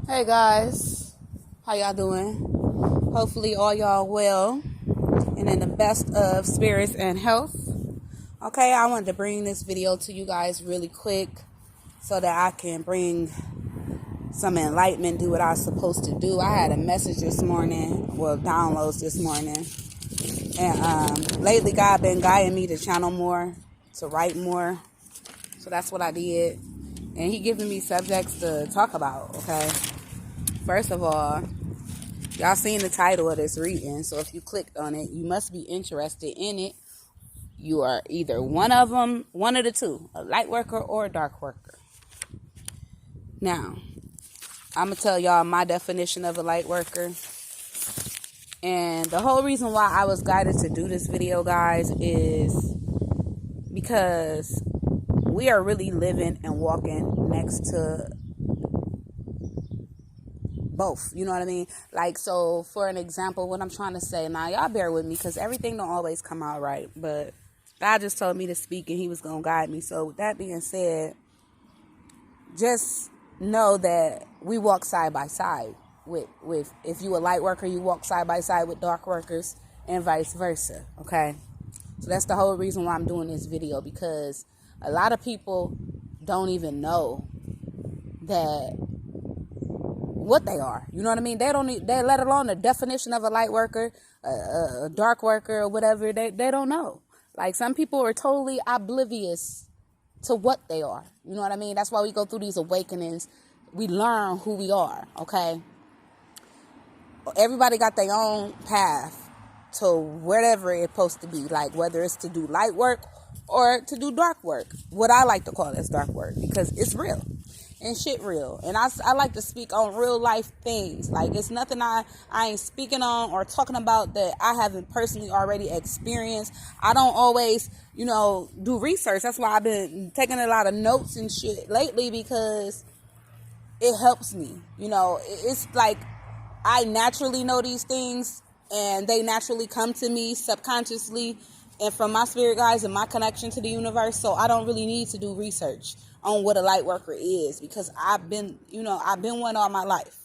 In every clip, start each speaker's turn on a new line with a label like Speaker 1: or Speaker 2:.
Speaker 1: Hey guys, how y'all doing? Hopefully all y'all well and in the best of spirits and health. Okay, I wanted to bring this video to you guys really quick so that I can bring some enlightenment, do what I was supposed to do. I had a message this morning, downloads this morning. And lately God been guiding me to channel more, to write more. So that's what I did. And he giving me subjects to talk about, okay? First of all, y'all seen the title of this reading, so if you clicked on it, you must be interested in it. You are either one of the two, a light worker or a dark worker. Now, I'm going to tell y'all my definition of a light worker. And the whole reason why I was guided to do this video, guys, is because we are really living and walking next to both, you know what I mean? Like, so for an example, what I'm trying to say now, y'all bear with me because everything don't always come out right, but God just told me to speak and he was going to guide me. So with that being said, just know that we walk side by side with if you a light worker, you walk side by side with dark workers and vice versa. Okay. So that's the whole reason why I'm doing this video, because a lot of people don't even know that what they are, you know what I mean? They don't need, they let alone the definition of a light worker, a dark worker or whatever. They don't know. Like, some people are totally oblivious to what they are. You know what I mean? That's why we go through these awakenings. We learn who we are. Okay. Everybody got their own path to whatever it's supposed to be. Like, whether it's to do light work or to do dark work. What I like to call as dark work, because it's real. And shit real. And I like to speak on real life things. Like, it's nothing I ain't speaking on or talking about that I haven't personally already experienced. I don't always, do research. That's why I've been taking a lot of notes and shit lately, because it helps me. It's like I naturally know these things and they naturally come to me subconsciously and from my spirit guides and my connection to the universe. So I don't really need to do research on what a light worker is, because I've been one all my life.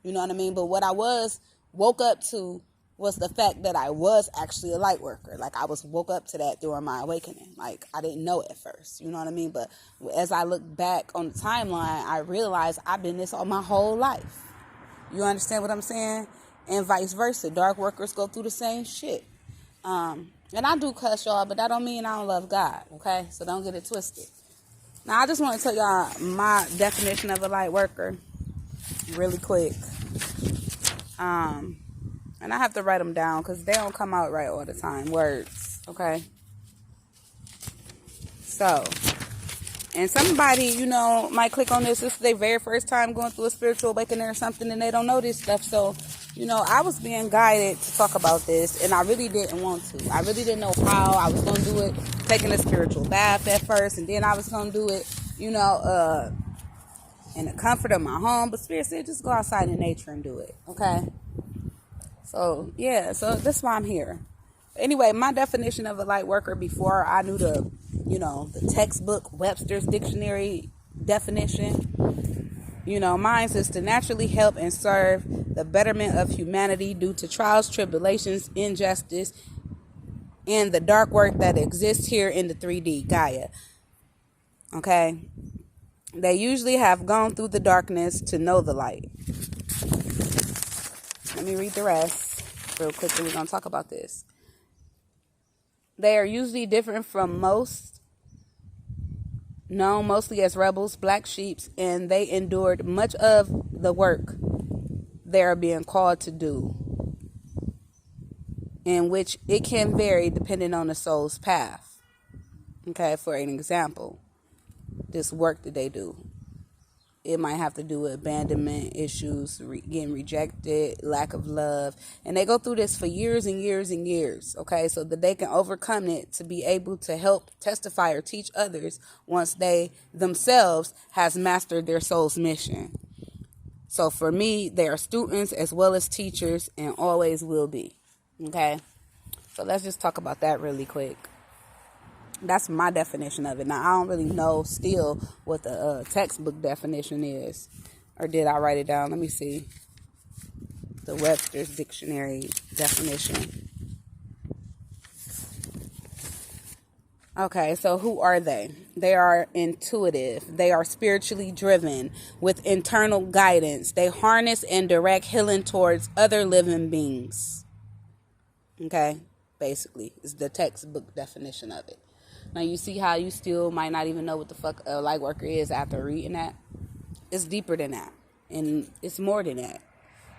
Speaker 1: You know what I mean? But what I woke up to was the fact that I was actually a light worker. Like, I woke up to that during my awakening. Like, I didn't know it at first. You know what I mean? But as I look back on the timeline, I realized I've been this all my whole life. You understand what I'm saying? And vice versa. Dark workers go through the same shit. And I do cuss, y'all, but that don't mean I don't love God, okay? So don't get it twisted. Now, I just want to tell y'all my definition of a light worker really quick. And I have to write them down because they don't come out right all the time. Words, okay? So, and somebody, might click on this. This is their very first time going through a spiritual awakening or something, and they don't know this stuff. So, I was being guided to talk about this, and I really didn't want to. I really didn't know how I was going to do it, taking a spiritual bath at first, and then I was going to do it, in the comfort of my home. But Spirit said, just go outside in nature and do it, okay? So, yeah, so that's why I'm here. Anyway, my definition of a light worker before I knew the textbook Webster's dictionary definition, mine is to naturally help and serve the betterment of humanity due to trials, tribulations, injustice, and the dark work that exists here in the 3D Gaia. Okay? They usually have gone through the darkness to know the light. Let me read the rest real quickly. We're going to talk about this. They are usually different from most, known mostly as rebels, black sheeps, and they endured much of the work they are being called to do, in which it can vary depending on the soul's path. Okay, for an example, this work that they do, it might have to do with abandonment issues, getting rejected, lack of love. And they go through this for years and years and years, okay? So that they can overcome it to be able to help testify or teach others once they themselves has mastered their soul's mission. So for me, they are students as well as teachers and always will be, okay? So let's just talk about that really quick. That's my definition of it. Now, I don't really know still what the textbook definition is. Or did I write it down? Let me see. The Webster's Dictionary definition. Okay, so who are they? They are intuitive. They are spiritually driven with internal guidance. They harness and direct healing towards other living beings. Okay, basically, is the textbook definition of it. Now, you see how you still might not even know what the fuck a light worker is after reading that? It's deeper than that, and it's more than that.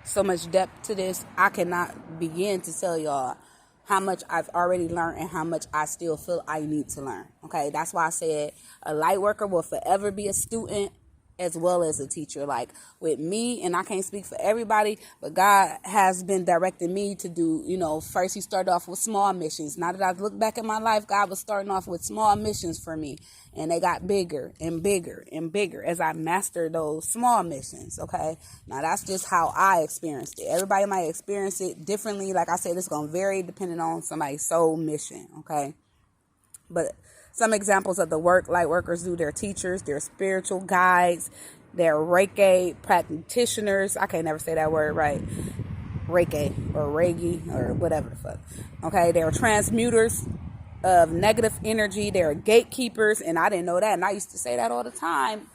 Speaker 1: So much depth to this, I cannot begin to tell y'all how much I've already learned and how much I still feel I need to learn. Okay, that's why I said a light worker will forever be a student as well as a teacher. Like with me, and I can't speak for everybody, but God has been directing me to do, first he started off with small missions. Now that I look back at my life, God was starting off with small missions for me. And they got bigger and bigger and bigger as I mastered those small missions, okay? Now, that's just how I experienced it. Everybody might experience it differently. Like I said, it's going to vary depending on somebody's soul mission, okay? But some examples of the work light workers do: their teachers, their spiritual guides, their Reiki practitioners. I can't never say that word right. Reiki or Reiki or whatever the fuck. Okay, they're transmuters of negative energy. They're gatekeepers, and I didn't know that, and I used to say that all the time.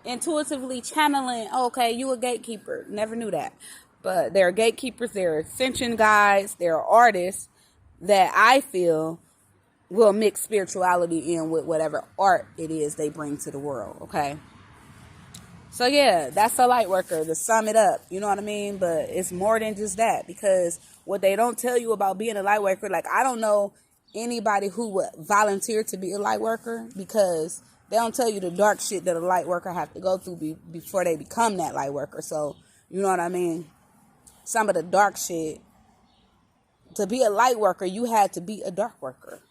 Speaker 1: Intuitively channeling, okay, you a gatekeeper. Never knew that. But they're gatekeepers, they're ascension guides, they're artists that I feel will mix spirituality in with whatever art it is they bring to the world, okay? So yeah, that's a light worker, to sum it up, you know what I mean? But it's more than just that, because what they don't tell you about being a light worker, like I don't know anybody who would volunteer to be a light worker, because they don't tell you the dark shit that a light worker have to go through before they become that light worker. So, you know what I mean? Some of the dark shit, to be a light worker, you had to be a dark worker,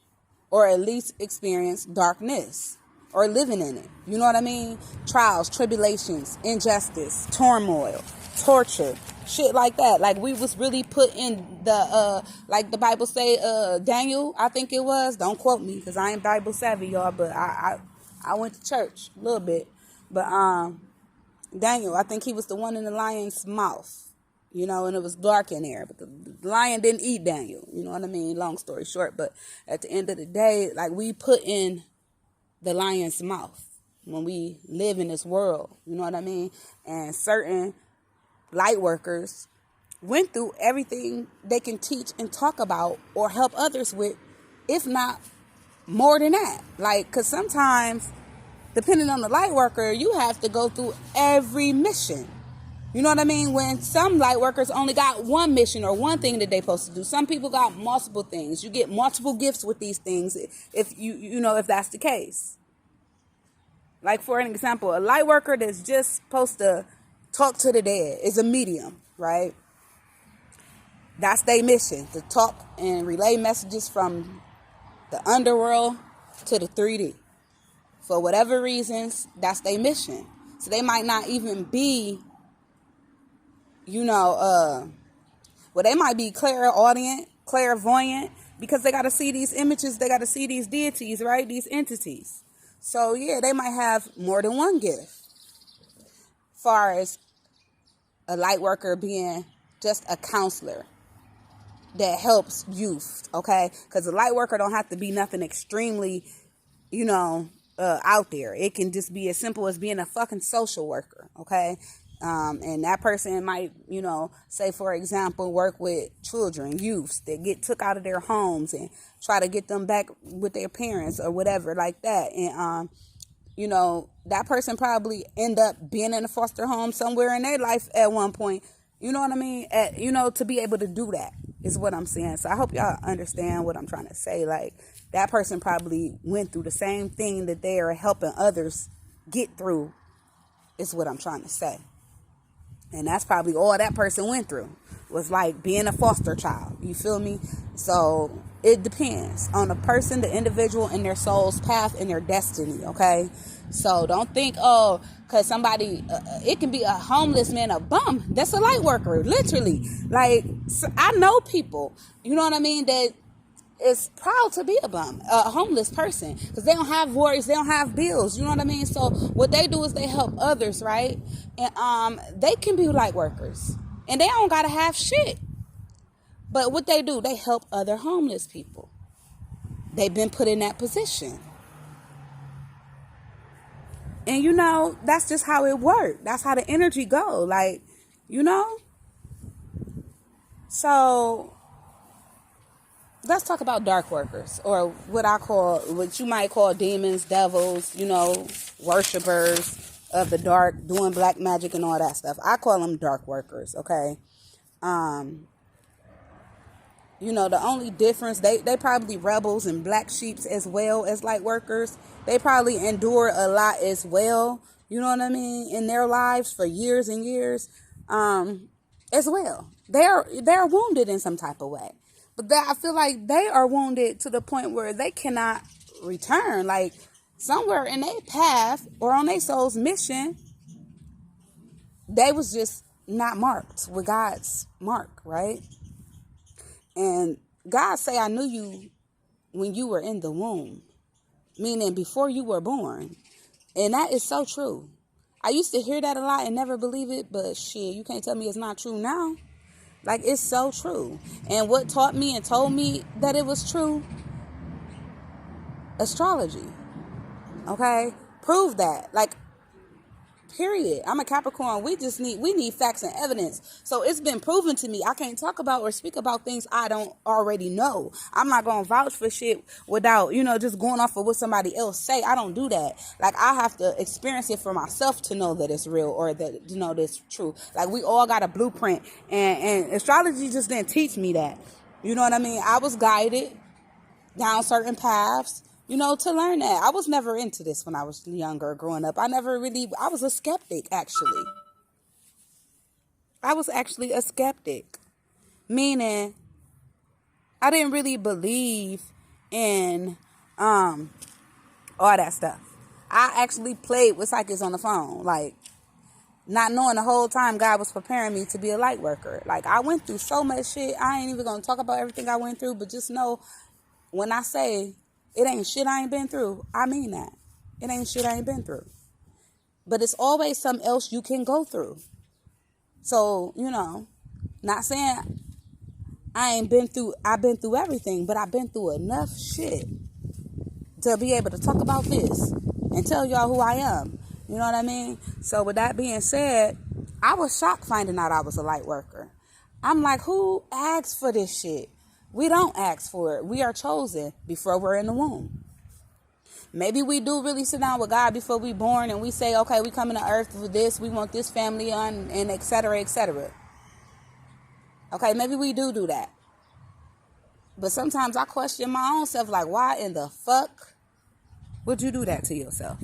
Speaker 1: or at least experience darkness, or living in it. You know what I mean? Trials, tribulations, injustice, turmoil, torture, shit like that. Like we was really put in the, like the Bible say, Daniel, I think it was. Don't quote me, because I ain't Bible savvy, y'all, but I went to church a little bit. But Daniel, I think he was the one in the lion's mouth. And it was dark in there, but the lion didn't eat Daniel. You know what I mean? Long story short, but at the end of the day, like we put in the lion's mouth when we live in this world. You know what I mean? And certain light workers went through everything they can teach and talk about or help others with, if not more than that. Like, because sometimes, depending on the light worker, you have to go through every mission. You know what I mean? When some light workers only got one mission or one thing that they're supposed to do. Some people got multiple things. You get multiple gifts with these things if if that's the case. Like, for an example, a light worker that's just supposed to talk to the dead is a medium, right? That's their mission, to talk and relay messages from the underworld to the 3D. For whatever reasons, that's their mission. So they might not even be they might be clairvoyant, because they got to see these images, they got to see these deities, right? These entities. So yeah, they might have more than one gift. Far as a light worker being just a counselor that helps youth, okay? Because a light worker don't have to be nothing extremely, out there. It can just be as simple as being a fucking social worker, okay? And that person might, say, for example, work with children, youths that get took out of their homes and try to get them back with their parents or whatever like that. And, that person probably end up being in a foster home somewhere in their life at one point. You know what I mean? To be able to do that is what I'm saying. So I hope y'all understand what I'm trying to say. Like, that person probably went through the same thing that they are helping others get through, is what I'm trying to say. And that's probably all that person went through, was like being a foster child. You feel me? So it depends on the person, the individual, and their soul's path and their destiny, okay? So don't think, because somebody, it can be a homeless man, a bum. That's a light worker, literally. Like, I know people, you know what I mean, that is proud to be a bum, a homeless person, because they don't have worries, they don't have bills. You know what I mean? So what they do is they help others, right? And they can be light workers, and they don't gotta have shit. But what they do, they help other homeless people. They've been put in that position. And you know, that's just how it works. That's how the energy go. Like, you know? So let's talk about dark workers, or what you might call demons, devils, you know, worshipers of the dark, doing black magic and all that stuff. I call them dark workers, okay? You know, the only difference, they probably rebels and black sheeps as well as light workers. They probably endure a lot as well, you know what I mean, in their lives for years and years, as well. They're wounded in some type of way. But I feel like they are wounded to the point where they cannot return. Like, somewhere in their path or on their soul's mission, they was just not marked with God's mark, right? And God say, I knew you when you were in the womb, meaning before you were born. And that is so true. I used to hear that a lot and never believe it, but shit, you can't tell me it's not true now. Like, it's so true. And what taught me and told me that it was true? Astrology. Okay? Prove that. Like, period. I'm a Capricorn. We need facts and evidence. So it's been proven to me. I can't talk about or speak about things I don't already know. I'm not going to vouch for shit without, you know, just going off of what somebody else say. I don't do that. Like, I have to experience it for myself to know that it's real, or that, you know, that's true. Like, we all got a blueprint, and astrology just didn't teach me that. You know what I mean? I was guided down certain paths, you know, to learn that. I was never into this when I was younger, growing up. I was a skeptic, actually. I was actually a skeptic. Meaning, I didn't really believe in all that stuff. I actually played with psychics on the phone. Like, not knowing the whole time God was preparing me to be a light worker. Like, I went through so much shit. I ain't even going to talk about everything I went through, but just know, when I say it ain't shit I ain't been through, I mean that. It ain't shit I ain't been through. But it's always something else you can go through. So, you know, not saying I've been through everything, but I've been through enough shit to be able to talk about this and tell y'all who I am. You know what I mean? So with that being said, I was shocked finding out I was a light worker. I'm like, who asked for this shit? We don't ask for it. We are chosen before we're in the womb. Maybe we do really sit down with God before we born and we say, okay, we coming to earth for this. We want this family on, and et cetera, et cetera. Okay, maybe we do that. But sometimes I question my own self, like, why in the fuck would you do that to yourself?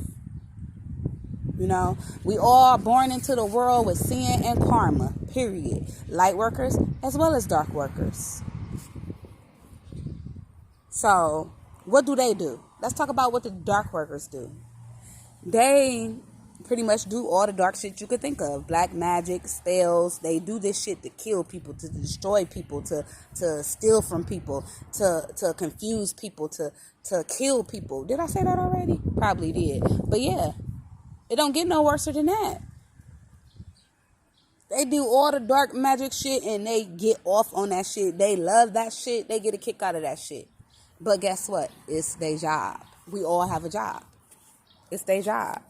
Speaker 1: You know, we all born into the world with sin and karma, period. Light workers as well as dark workers. So, what do? Let's talk about what the dark workers do. They pretty much do all the dark shit you could think of. Black magic, spells. They do this shit to kill people, to destroy people, to steal from people, to confuse people, to kill people. Did I say that already? Probably did. But yeah, it don't get no worse than that. They do all the dark magic shit and they get off on that shit. They love that shit. They get a kick out of that shit. But guess what? It's their job. We all have a job. It's their job.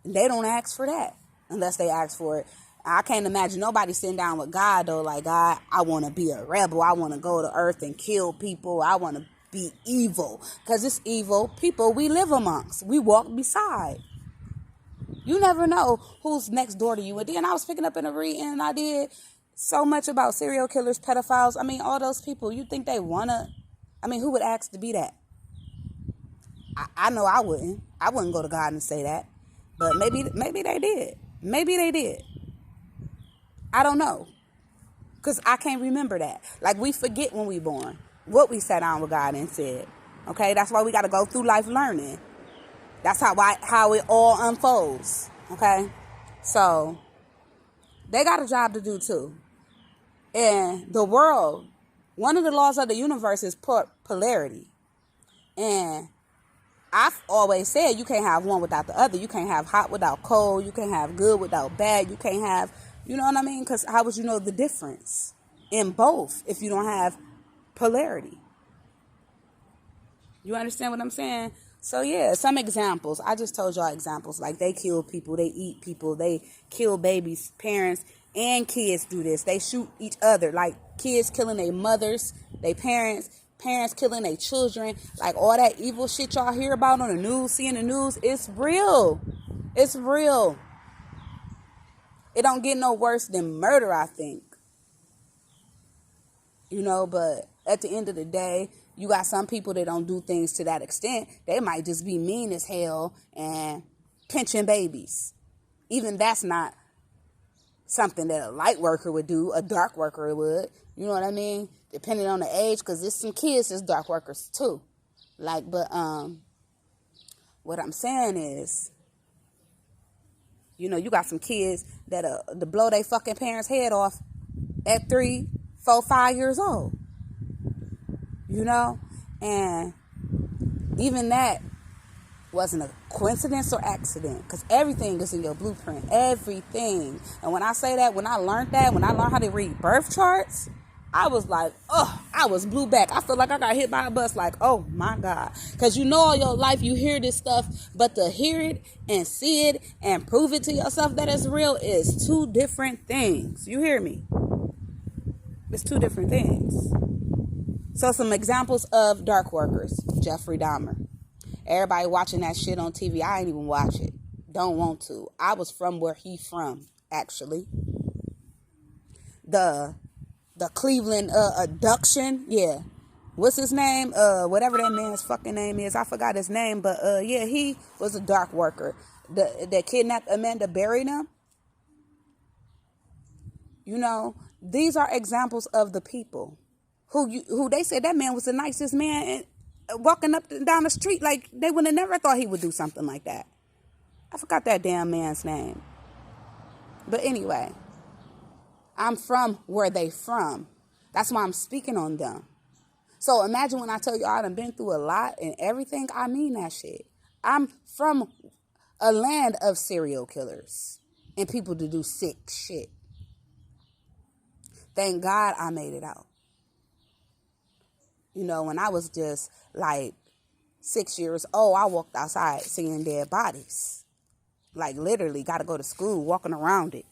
Speaker 1: They don't ask for that unless they ask for it. I can't imagine nobody sitting down with God, though, like, God, I want to be a rebel. I want to go to earth and kill people. I want to be evil. Because it's evil people we live amongst. We walk beside. You never know who's next door to you. And then I was picking up in a reading, and I did so much about serial killers, pedophiles. I mean, all those people. You think they want to... I mean, who would ask to be that? I know I wouldn't. I wouldn't go to God and say that. But maybe they did. Maybe they did. I don't know. Because I can't remember that. Like, we forget when we born what we sat down with God and said. Okay? That's why we got to go through life learning. That's how it all unfolds. Okay? So, they got a job to do too. And the world One of the laws of the universe is polarity. And I've always said you can't have one without the other. You can't have hot without cold. You can't have good without bad. You can't have, you know what I mean? Because how would you know the difference in both if you don't have polarity? You understand what I'm saying? So yeah, some examples. I just told y'all examples. Like they kill people, they eat people, they kill babies, parents and kids do this. They shoot each other. Like kids killing their mothers, their parents, parents killing their children. Like all that evil shit y'all hear about on the news, seeing the news, it's real. It's real. It don't get no worse than murder, I think. You know, but at the end of the day, you got some people that don't do things to that extent. They might just be mean as hell and pinching babies. Even that's not something that a light worker would do. A dark worker would. You know what I mean? Depending on the age, because there's some kids that's dark workers too. Like, but what I'm saying is, you know, you got some kids that to blow their fucking parents' head off at 3, 4, 5 years old. You know, and even that wasn't a coincidence or accident, because everything is in your blueprint, everything. And when I say that, when I learned how to read birth charts, I was like, I was blew back. I feel like I got hit by a bus, like, oh my God. Because you know all your life you hear this stuff, but to hear it and see it and prove it to yourself that it's real is two different things. You hear me? It's two different things. So some examples of dark workers. Jeffrey Dahmer. Everybody watching that shit on TV. I ain't even watch it. Don't want to. I was from where he from, actually. The Cleveland abduction. Yeah. What's his name? Whatever that man's fucking name is. I forgot his name. But yeah, he was a dark worker. That kidnapped Amanda, buried him. You know, these are examples of the people who they said that man was the nicest man and walking up and down the street. Like, they would have never thought he would do something like that. I forgot that damn man's name. But anyway, I'm from where they from. That's why I'm speaking on them. So imagine when I tell you I done been through a lot and everything, I mean that shit. I'm from a land of serial killers and people to do sick shit. Thank God I made it out. You know, when I was just like 6 years old, I walked outside seeing dead bodies. Like literally got to go to school walking around it.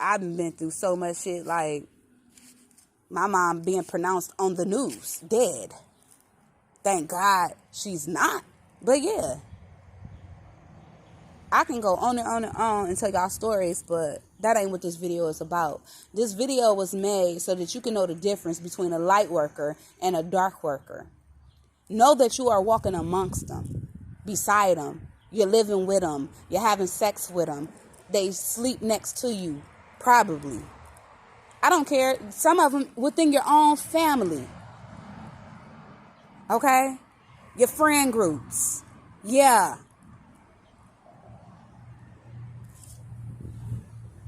Speaker 1: I've been through so much shit, like my mom being pronounced on the news dead. Thank God she's not. But yeah, I can go on and on and on and tell y'all stories, but that ain't what this video is about. This video was made so that you can know the difference between a light worker and a dark worker. Know that you are walking amongst them, beside them. You're living with them. You're having sex with them. They sleep next to you, probably. I don't care. Some of them within your own family. Okay? Your friend groups. Yeah.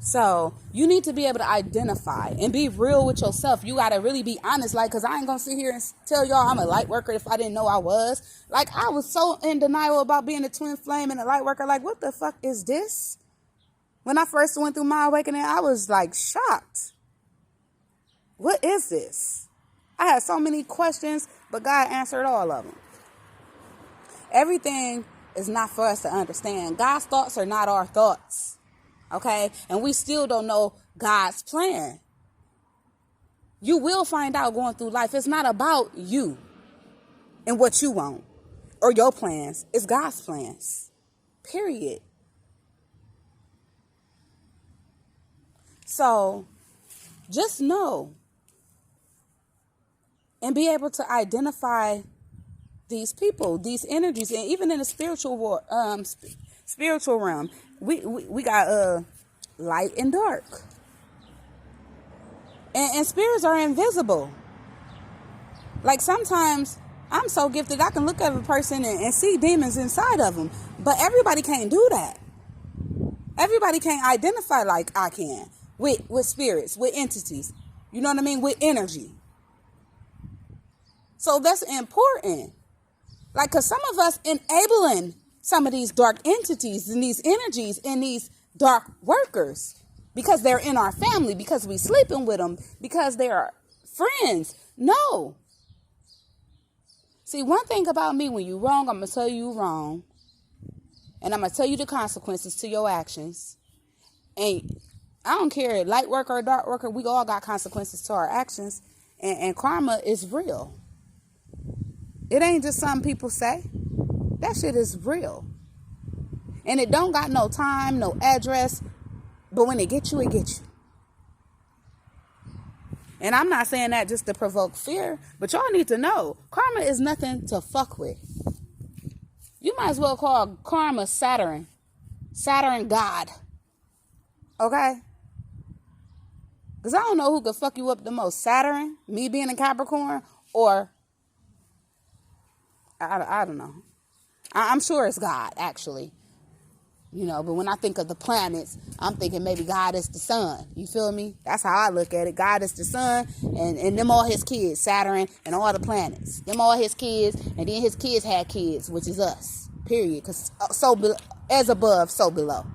Speaker 1: So you need to be able to identify and be real with yourself. You got to really be honest. Like, because I ain't going to sit here and tell y'all I'm a light worker if I didn't know I was. Like, I was so in denial about being a twin flame and a light worker. Like, what the fuck is this? When I first went through my awakening, I was like shocked. What is this? I had so many questions, but God answered all of them. Everything is not for us to understand. God's thoughts are not our thoughts. Okay? And we still don't know God's plan. You will find out going through life. It's not about you and what you want or your plans. It's God's plans. Period. So just know and be able to identify these people, these energies, and even in the spiritual realm, we got light and dark, and spirits are invisible. Like sometimes I'm so gifted I can look at a person and see demons inside of them, but everybody can't do that. Everybody can't identify like I can. with spirits, with entities. You know what I mean? With energy. So that's important. Like, because some of us enabling some of these dark entities and these energies and these dark workers because they're in our family, because we sleeping with them, because they are friends. No. See, one thing about me, when you're wrong, I'm going to tell you you're wrong. And I'm going to tell you the consequences to your actions. And I don't care, light worker or dark worker, we all got consequences to our actions. And karma is real. It ain't just something people say. That shit is real. And it don't got no time, no address. But when it gets you, it gets you. And I'm not saying that just to provoke fear, but y'all need to know, karma is nothing to fuck with. You might as well call karma Saturn. Saturn God. Okay? Because I don't know who could fuck you up the most. Saturn, me being a Capricorn, or I don't know. I'm sure it's God, actually. You know, but when I think of the planets, I'm thinking maybe God is the sun. You feel me? That's how I look at it. God is the sun, and them all his kids, Saturn and all the planets. Them all his kids, and then his kids had kids, which is us. Period. Because as above, so below.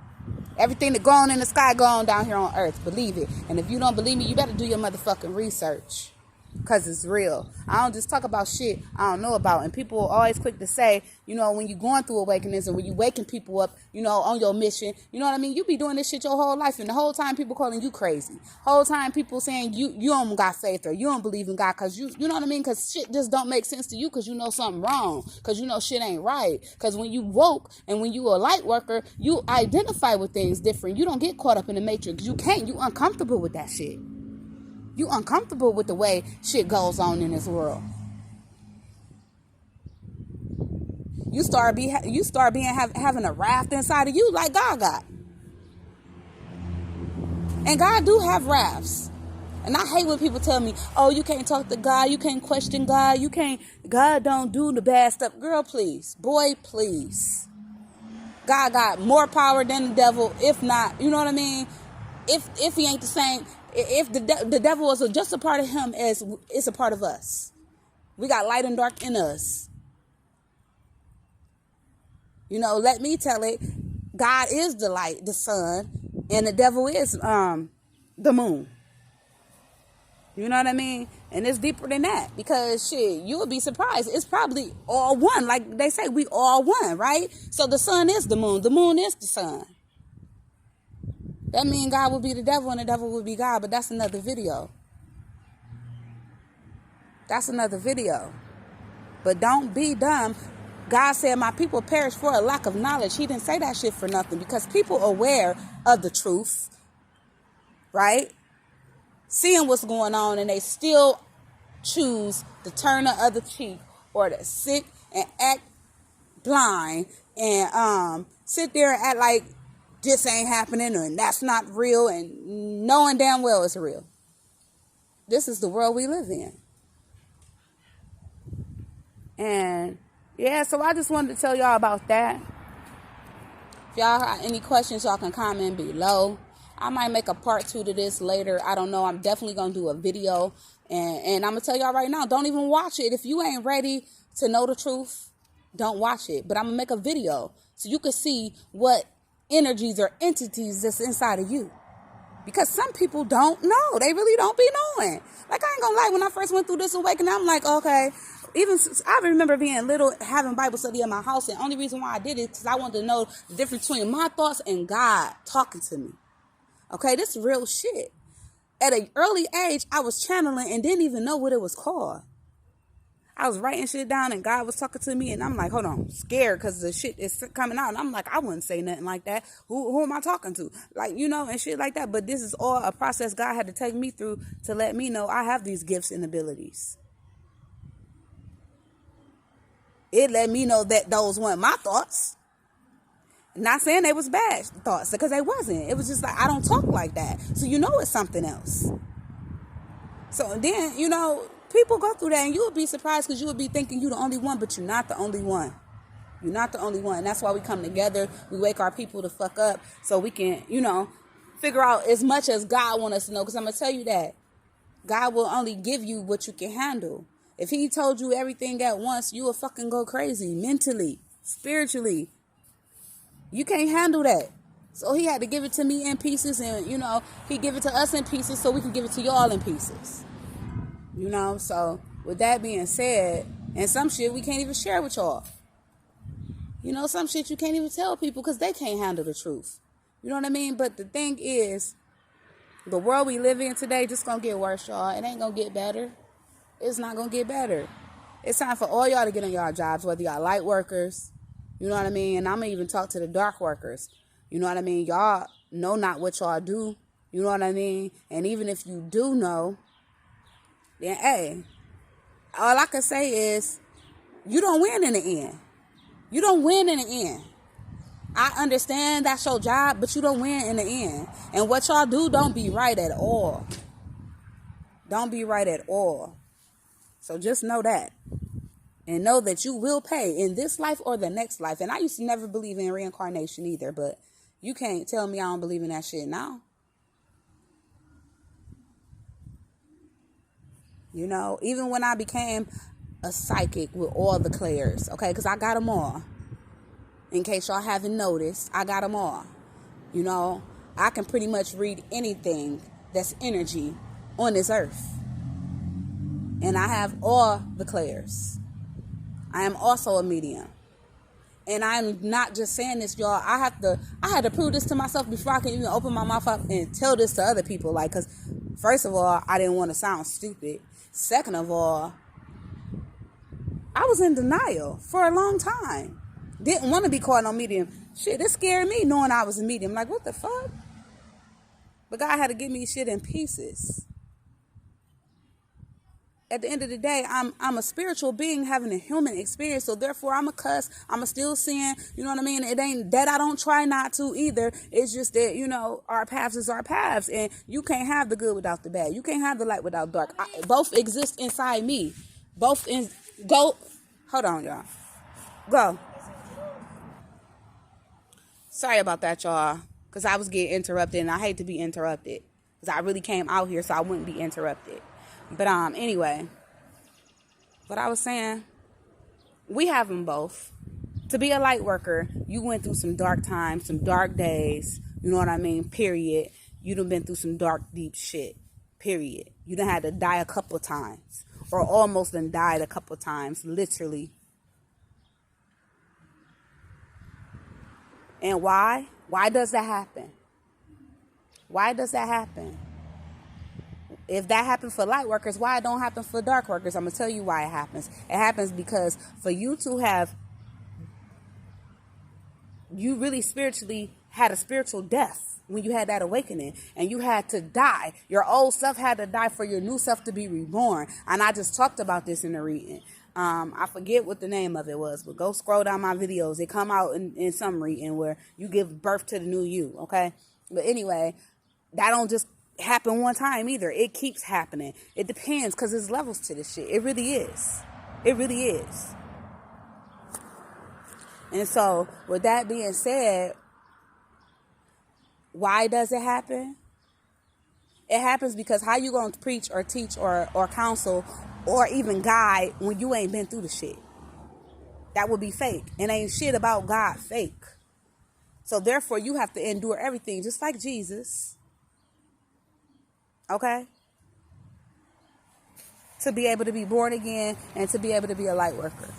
Speaker 1: Everything that go on in the sky, go on down here on earth. Believe it. And if you don't believe me, you better do your motherfucking research. Because it's real. I don't just talk about shit I don't know about. And people are always quick to say, you know, when you're going through awakenings and when you waking people up, you know, on your mission, you know what I mean? You be doing this shit your whole life. And the whole time people calling you crazy. Whole time people saying you don't got faith or you don't believe in God because you know what I mean? Because shit just don't make sense to you because you know something wrong. Because you know shit ain't right. Because when you woke and when you a light worker, you identify with things different. You don't get caught up in the matrix. You can't. You uncomfortable with that shit. You uncomfortable with the way shit goes on in this world. You start having a raft inside of you like God got. And God do have rafts. And I hate when people tell me, oh, you can't talk to God, you can't question God, God don't do the bad stuff. Girl, please. Boy, please. God got more power than the devil, if not, you know what I mean? If he ain't the same, if the devil is just a part of him as it's a part of us. We got light and dark in us. You know, let me tell it. God is the light, the sun, and the devil is the moon. You know what I mean? And it's deeper than that because shit, you would be surprised. It's probably all one. Like they say, we all one, right? So the sun is the moon is the sun. That means God will be the devil and the devil will be God, but that's another video. That's another video. But don't be dumb. God said my people perish for a lack of knowledge. He didn't say that shit for nothing because people are aware of the truth, right? Seeing what's going on and they still choose to turn the other cheek or to sit and act blind and sit there and act like this ain't happening and that's not real and knowing damn well it's real. This is the world we live in. And yeah, so I just wanted to tell y'all about that. If y'all have any questions, y'all can comment below. I might make a part 2 to this later. I don't know. I'm definitely going to do a video. And I'm going to tell y'all right now, don't even watch it. If you ain't ready to know the truth, don't watch it. But I'm going to make a video so you can see what energies or entities that's inside of you. Because some people don't know. They really don't be knowing. Like, I ain't going to lie. When I first went through this awakening, I'm like, okay. Even I remember being little, having Bible study in my house. And the only reason why I did it is because I wanted to know the difference between my thoughts and God talking to me. Okay, this is real shit. At an early age, I was channeling and didn't even know what it was called. I was writing shit down and God was talking to me and I'm like, hold on, scared because the shit is coming out. And I'm like, I wouldn't say nothing like that. Who am I talking to? Like, you know, and shit like that. But this is all a process God had to take me through to let me know I have these gifts and abilities. It let me know that those weren't my thoughts. Not saying they was bad thoughts, because they wasn't. It was just like, I don't talk like that. So you know it's something else. So then, you know, people go through that and you would be surprised because you would be thinking you're the only one, but you're not the only one. You're not the only one. And that's why we come together. We wake our people to fuck up so we can, you know, figure out as much as God wants us to know. Because I'm going to tell you that God will only give you what you can handle. If he told you everything at once, you will fucking go crazy mentally, spiritually. You can't handle that. So he had to give it to me in pieces, and, you know, he give it to us in pieces so we can give it to y'all in pieces. You know, so with that being said, and some shit we can't even share with y'all. You know, some shit you can't even tell people because they can't handle the truth. You know what I mean? But the thing is, the world we live in today just gonna get worse, y'all. It ain't gonna get better. It's not gonna get better. It's time for all y'all to get on y'all jobs, whether y'all light workers, you know what I mean? And I'm gonna even talk to the dark workers. You know what I mean? Y'all know not what y'all do. You know what I mean? And even if you do know, then hey, all I can say is you don't win in the end. You don't win in the end. I understand that's your job, but you don't win in the end. And what y'all do don't be right at all. Don't be right at all. So just know that. And know that you will pay in this life or the next life. And I used to never believe in reincarnation either, but you can't tell me I don't believe in that shit now. You know, even when I became a psychic with all the clairs, okay, because I got them all. In case y'all haven't noticed, I got them all. You know, I can pretty much read anything that's energy on this earth. And I have all the clairs. I am also a medium. And I'm not just saying this, y'all. I had to prove this to myself before I can even open my mouth up and tell this to other people. Like, because first of all, I didn't want to sound stupid. Second of all, I was in denial for a long time. Didn't want to be called no medium. Shit, it scared me knowing I was a medium. Like, what the fuck? But God had to give me shit in pieces. At the end of the day, I'm a spiritual being having a human experience. So therefore, I'm a cuss. I'm a still sin. You know what I mean? It ain't that I don't try not to either. It's just that, you know, our paths is our paths. And you can't have the good without the bad. You can't have the light without dark. Both exist inside me. Go. Hold on, y'all. Go. Sorry about that, y'all. Because I was getting interrupted. And I hate to be interrupted. Because I really came out here so I wouldn't be interrupted. But anyway, what I was saying, we have them both. To be a light worker, you went through some dark times, some dark days. You know what I mean? Period. You done been through some dark, deep shit. Period. You done had to die a couple times. Or almost done died a couple times. Literally. And why? Why does that happen? Why does that happen? If that happened for light workers, why it don't happen for dark workers? I'm going to tell you why it happens. It happens because for you to have, you really spiritually had a spiritual death when you had that awakening and you had to die. Your old self had to die for your new self to be reborn. And I just talked about this in the reading. I forget what the name of it was, but go scroll down my videos. They come out in some reading where you give birth to the new you. Okay. But anyway, that don't just happen one time either. It keeps happening. It depends because there's levels to this shit. It really is. It really is. And so with that being said, why does it happen? It happens because how you going to preach or teach or counsel or even guide when you ain't been through the shit? That would be fake. And ain't shit about God fake. So therefore you have to endure everything just like Jesus. Okay? To be able to be born again and to be able to be a light worker.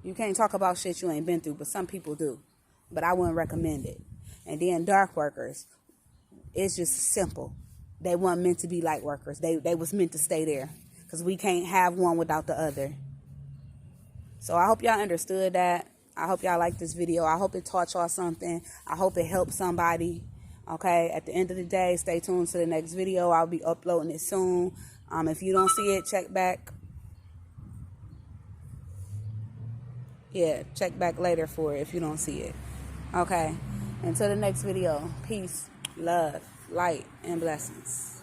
Speaker 1: You can't talk about shit you ain't been through, but some people do. But I wouldn't recommend it. And then dark workers, it's just simple. They weren't meant to be light workers. They was meant to stay there. Because we can't have one without the other. So I hope y'all understood that. I hope y'all like this video. I hope it taught y'all something. I hope it helped somebody. Okay, at the end of the day, stay tuned to the next video. I'll be uploading it soon. If you don't see it, check back. Yeah, check back later for it if you don't see it. Okay, until the next video. Peace, love, light, and blessings.